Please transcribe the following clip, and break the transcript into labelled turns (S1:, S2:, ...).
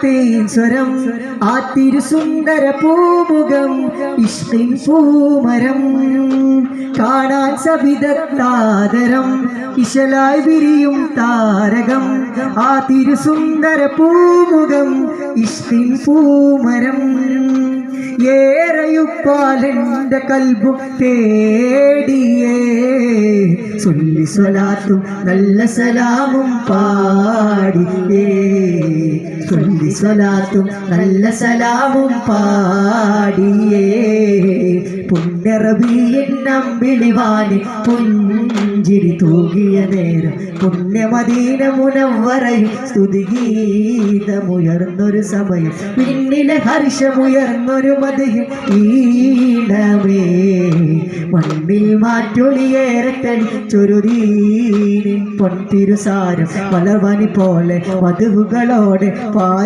S1: തേൻ സ്വരം ആ തിരുസുന്ദര പൂമുഖം ഇഷ്കിൻ പൂമരം കാണാൻ സവിധത്താദരം ഇശലായി വിരിയും താരകം ആ തിരുസുന്ദര പൂമുഖം ഇഷ്കിൻ പൂമരം ഏറെയുപ്പാലെന്റെ കൽബും തേടിയേ ചൊല്ലി സ്വലാത്തും നല്ല സലാമും പാടിയേ ചൊല്ലി സ്വലാത്തും നല്ല സലാമും പാടിയേ പുണ്യറബീൻ നമ്പിളിവാനി പുഞ്ചിരി തൂകിയ നേരം പുണ്യമദീന മുനവ്വറയിൽ സ്തുതിഗീതമുയർന്നൊരു സമയം പിന്നിലെ ഹർഷമുയർന്നൊരു മതിയും ഈണമേ മണ്ണിൽ മാറ്റൊളിയേറെ തെളിച്ചൊരു പൊൻതിരുസാരം വളർവനി പോലെ മധുകളോടെ